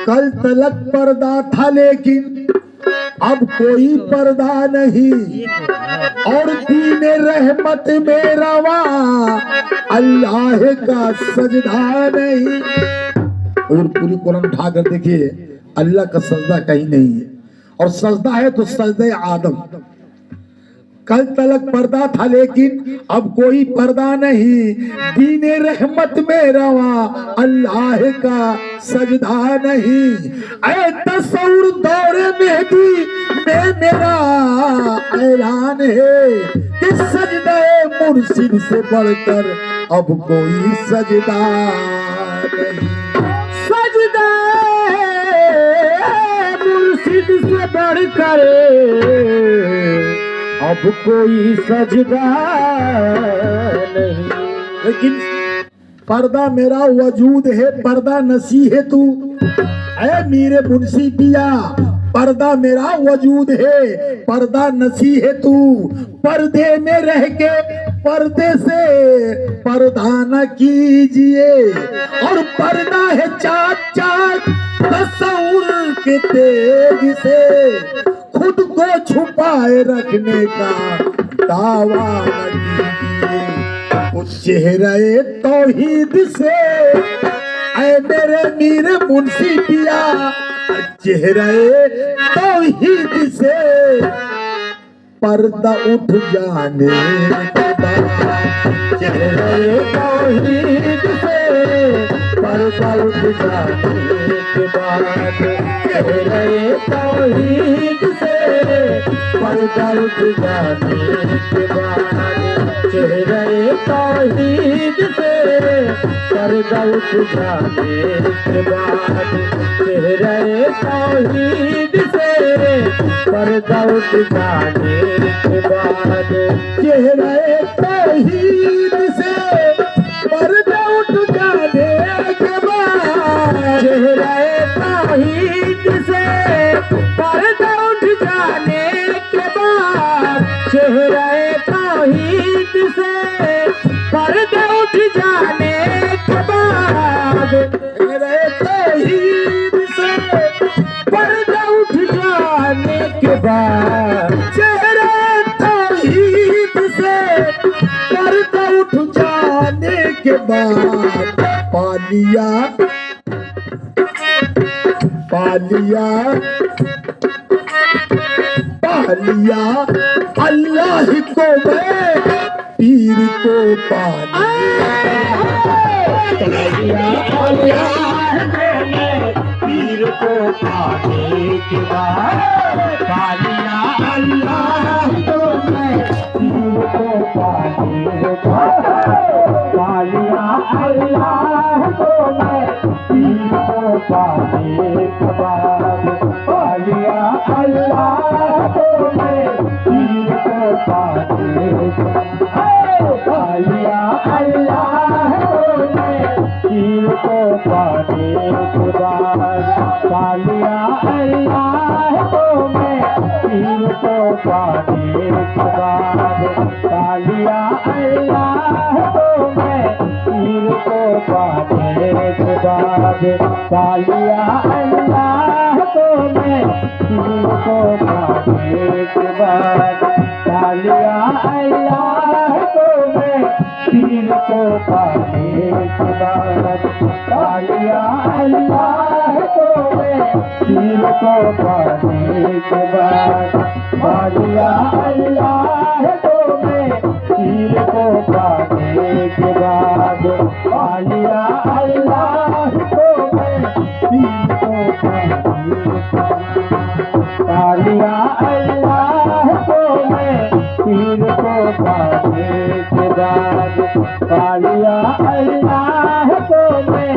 कल तलक पर्दा था लेकिन अब कोई पर्दा नहीं, और दीन रहमत में रवा अल्लाह का सजदा नहीं। और पूरी कुरान उठा कर देखिए, अल्लाह का सजदा कहीं नहीं है, और सजदा है तो सजदे आदम। कल तलक पर्दा था लेकिन अब कोई पर्दा नहीं, दीने रहमत में रवा अल्लाह का सजदा नहीं। ऐ तस्वुर दौरे मेहदी में मेरा ऐलान है कि सजदा मुर्शिद से बढ़कर अब कोई सजदा नहीं। सजदा मुर्शिद से बढ़कर अब कोई सजदा नहीं। लेकिन पर्दा मेरा वजूद है, पर्दा नसी है तू। ऐ मेरे मुंशी पिया, पर्दा मेरा वजूद है, पर्दा नसी है तू। पर्दे में रह के पर्दे से पर्दा न कीजिए, और पर्दा है चाक चाक तस्वुर के तेज से खुद को छुपाए रखने का दावा न कीजिए। उस चेहरे तौहीद से ऐ मेरे मीर मुंशी पिया, चेहरे तौहीद से पर्दा उठ जाने के बाद, चेहरे तौहीद से पर्दा उठ जाने के बाद, चेहरे तौहीद से पर्दा उठ जाने के बाद, चेहरे तौहीद से पर्दा उठ जाने के बाद, चेहरे तौहीद से पर्दा उठ जाने के बाद, चेहरे तौहीद से पर्दा उठ जाने के बाद, चेहरे तौहीद से पर्दा उठ जाने के बाद, चेहरे तौहीद से पर्दा उठ जाने के बाद, चेहरे तौहीद से पर्दा उठ जाने के बाद, चेहरे तौहीद से पर्दा उठ जाने के बाद, पालिया पालिया पालिया अल्लाह को मैं पीर को पालिया पीर को पाने के बाद, पालिया अल्लाह को मैं पीर को पाने के बाद, पालिया अल्लाह को मैं पीर को पाने के बाद, पालिया अल्लाह को मैं पीर को पाने के बाद, पालिया अल्लाह को मैं पीर को पाने के बाद, पालिया अल्लाह को मैं पीर को पाने के बाद, पालिया अल्लाह को मैं पीर को पाने के बाद, पालिया अल्लाह को मैं पीर को पाने के बाद, पालिया अल्लाह को मैं पीर को पाने के बाद, पालिया अल्लाह को मैं पीर को पाने के बाद, पालिया अल्लाह को मैं पीर को पाने के बाद, पालिया अल्लाह को मैं पीर को पाने के बाद, पालिया अल्लाह को मैं पीर को पाने के बाद, पालिया अल्लाह को मैं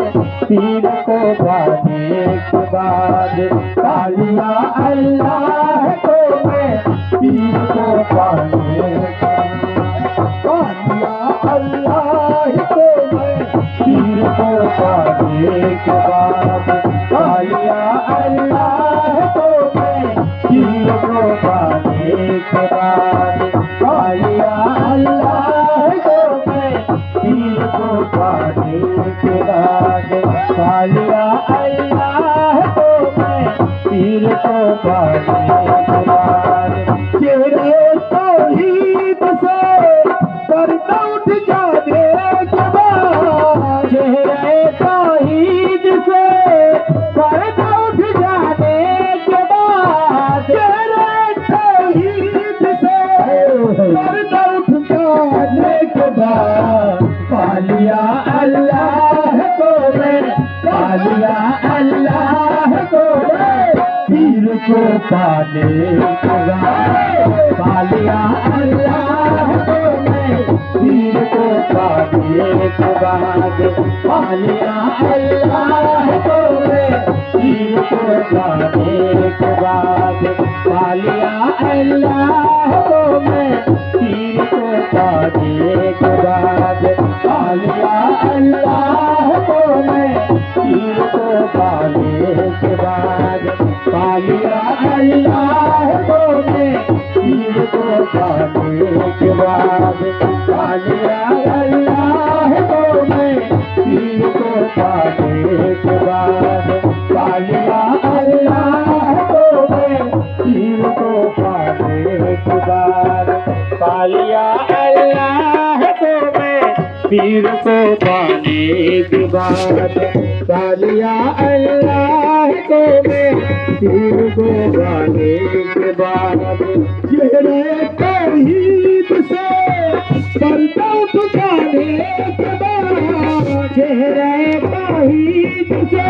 पीर को पाने के बाद, पालिया अल्लाह को मैं पीर को पाने के बाद, पालिया अल्लाह को मैं पीर को पाने के बाद, पालिया अल्लाह को मैं पीर को पाने के बाद, पालिया अल्लाह को मैं पीर को पाने के बाद, पालिया अल्लाह को पाने के बाद तेरे तौहीद से पर्दा उठ जाने के बाद, चेहरे तौहीद से पर्दा उठ जाने के बाद तेरे तौहीद से पर्दा उठ जाने के बाद, पालिया अल्लाह को मैं, पालिया अल्लाह को मैं, पीर को पाने के बाद, पालिया अल्लाह को मैं, पीर को पाने के बाद, पालिया अल्लाह को मैं, पीर को पाने के बाद, पालिया अल्लाह को मैं, पीर को पाने के बाद, पालिया अल्लाह को मैं, पीर को पाने के बाद, पालिया अल्लाह को मैं, पीर को पाने के बाद, पालिया अल्लाह को मैं, पीर को पाने के बाद, पालिया अल्लाह को मैं, पीर को पाने के बाद, पालिया अल्लाह को मैं, पीर को पाने के बाद, पालिया अल्लाह को मैं, पीर को पाने के बाद, तेरे तौहीद से पर्दा उठ जाने के बाद, चेहरे तौहीद से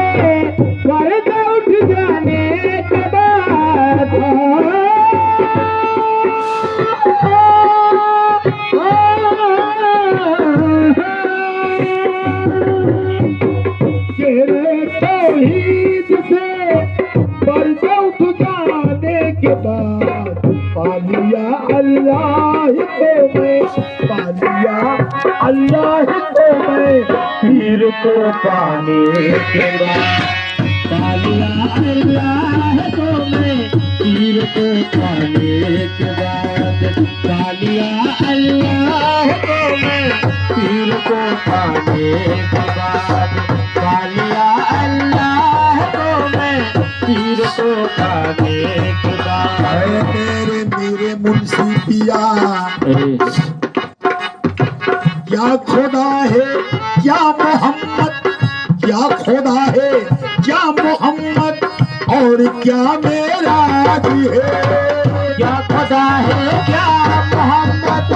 पर्दा उठ जाने के बाद, तेरे तौहीद से पर्दा उठ जाने के बाद, पालिया अल्लाह को मैं, पालिया अल्लाह को मैं, पीर को पाने के बाद, पालिया अल्लाह को मैं, पीर को पाने के बाद, पालिया अल्लाह को मैं, पीर को पाने के बाद, पालिया अल्लाह को मैं, पीर को पाने के बाद, ऐ तेरे मेरे मुंशी पिया, क्या खुदा है क्या मोहम्मद, क्या खुदा है क्या मोहम्मद, और क्या मेराज है, क्या खुदा है क्या मोहम्मद,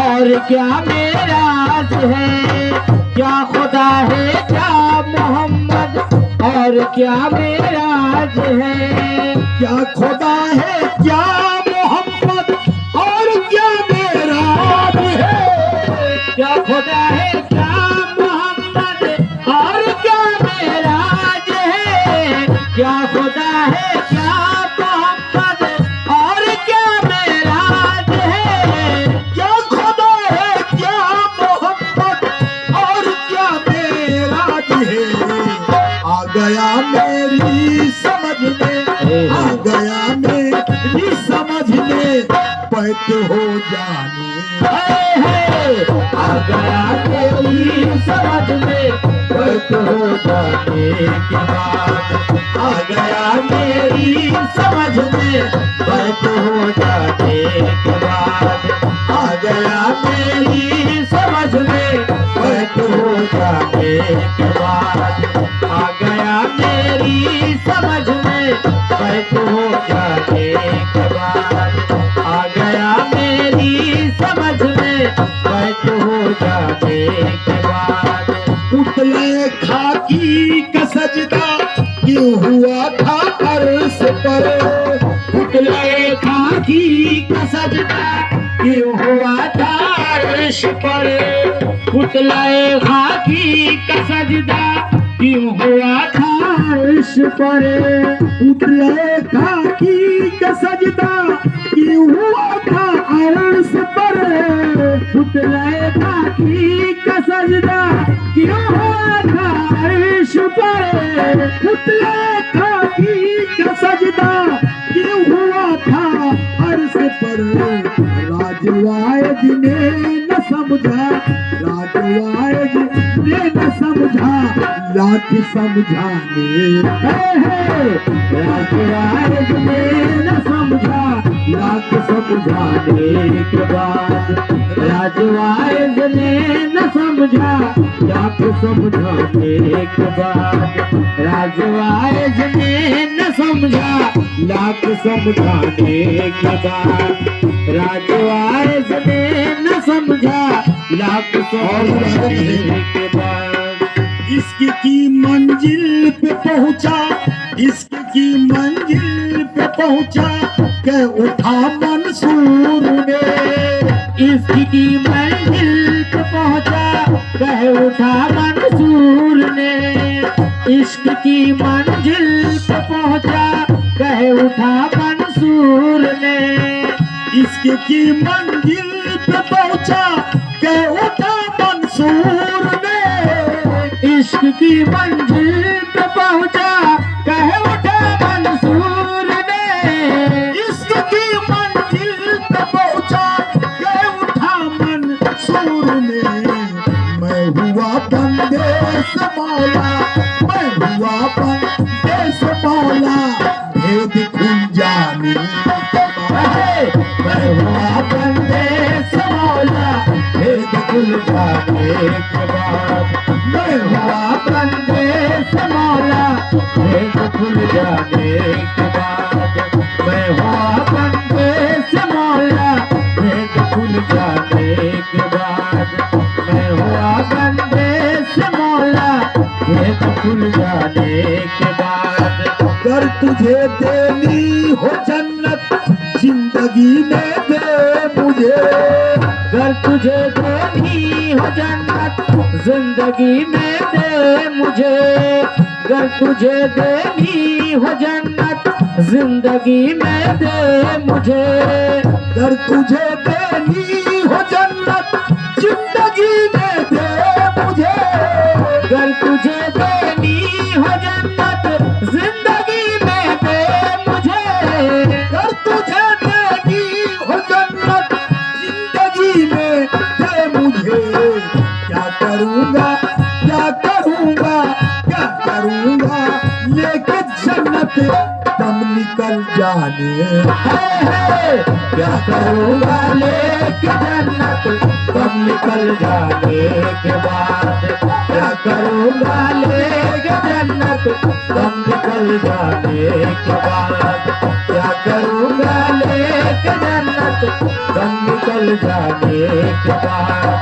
और क्या मेराज है, क्या खुदा है क्या मोहम्मद, और क्या मेराज है, क्या खुदा है क्या मोहम्मद, और क्या मेराज है, क्या खुदा है क्या मोहम्मद, और क्या मेराज है, क्या खुदा है क्या मोहम्मद, और क्या मेराज है, क्या खुदा है क्या मोहम्मद, और क्या मेराज है, आ गया मेरी समझ में, आ गया मेरी समझ में, पैत हो जाने, आ गया तेरी समझ में, पैत हो जाने के बाद, आ गया मेरी समझ में, पैत हो जाने के बाद, आ गया मेरी समझ में, पैत हो जाने के बाद, आ गया मेरी समझ में, पैत हो जाने के बाद, आ गया मेरी समझ में, पैत हो जाने के बाद, पुतले खाकी का सजदा क्यों हुआ था अर्श पर, पुतले खाकी का सजदा क्यों हुआ था अर्श पर, पुतले खाकी का सजदा क्यों हुआ था अर्श पर, पुतले खाकी का सजदा क्यों हुआ था अर्श पर, पुतले खाकी का सजदा क्यों हुआ था अर्श पर, पुतले खाकी का सजदा क्यों हुआ था अर्श पर, राजवायद ने न समझा, राजवाइज ने न समझा, लाख समझाने। राजवाइज ने न समझा, लाख समझाने के बाद। राजवाइज ने न समझा, लाख समझाने के बाद। राजवाइज ने न समझा, लाख समझाने के बाद। राजवाइज ने न समझा, लाख समझाने के बाद। इश्क की मंजिल पे पहुंचा, इश्क की मंजिल पे पहुंचा, के उठा मंसूर ने। इश्क की मंजिल पे पहुंचा, कह उठा मंसूर ने। इश्क की मंजिल पे पहुंचा, कह उठा मंसूर ने। इश्क की मंजिल पे पहुंचा, के उठा मंसूर ने। इश्क की मंजिल पे पहुंचा, कह उठा मंसूर ने। इश्क की मंजिल पे पहुंचा, के उठा मंसूर ने। मैं हुआ बंदे से मौला, मैं हुआ बंदे से मौला, भेद खुल जाने। मैं हुआ बंदे से मौला, भेद खुल जाने के बाद। मैं हुआ बंदे से मौला, भेद खुल जाने के बाद। मैं हुआ बंदे से मौला, भेद खुल जाने के बाद। मैं हुआ बंदे से मौला, भेद खुल जाने के बाद। अगर तुझे देनी हो जन्नत, जिंदगी में दे मुझे। अगर तुझे देनी हो जन्नत, जिंदगी में दे मुझे। अगर तुझे देनी हो जन्नत, जिंदगी में दे मुझे। अगर तुझे देनी हो जन्नत, जिंदगी में दे मुझे। अगर तुझे देनी हो जन्नत, जिंदगी में दे मुझे। अगर तुझे देनी हो जन्नत, जिंदगी में दे मुझे। क्या करूँगा, क्या करूँगा, क्या करूँगा, लेके जन्नत दम निकल जाने। क्या करूँगा लेके जन्नत दम निकल जाने के बाद। क्या करूँगा लेके जन्नत दम निकल जाने के बाद। क्या करूँगा लेके जन्नत दम निकल जाने के बाद।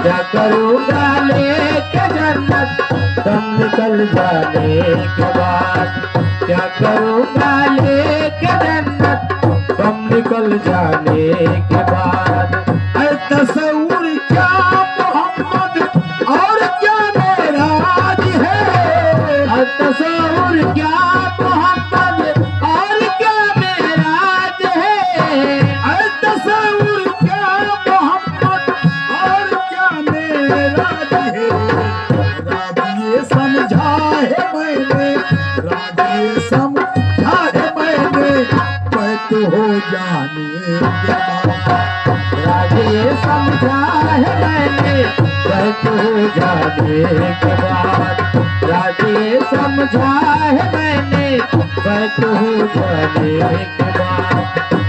क्या करूँगा लेके जन्नत दम निकल जाने के बाद। क्या करूँगा लेके जन्नत दम निकल जाने के बाद। ऐ तस्वुर क्या मोहम्मद और क्या मेराज है। ऐ तस्वुर क्या मोहम्मद और क्या मेराज है। ऐ तस्वुर क्या मोहम्मद और क्या मेराज है। राज ये समझा है मैंने, राज ये समझा है मैंने, मैं तो हो जाने के बाद। राज ये समझा है मैंने, वह तो जाने के बाद। राज ये समझा है मैंने, वह तो जाने के बाद।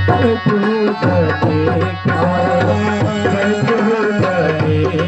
वह तो जाने के बाद।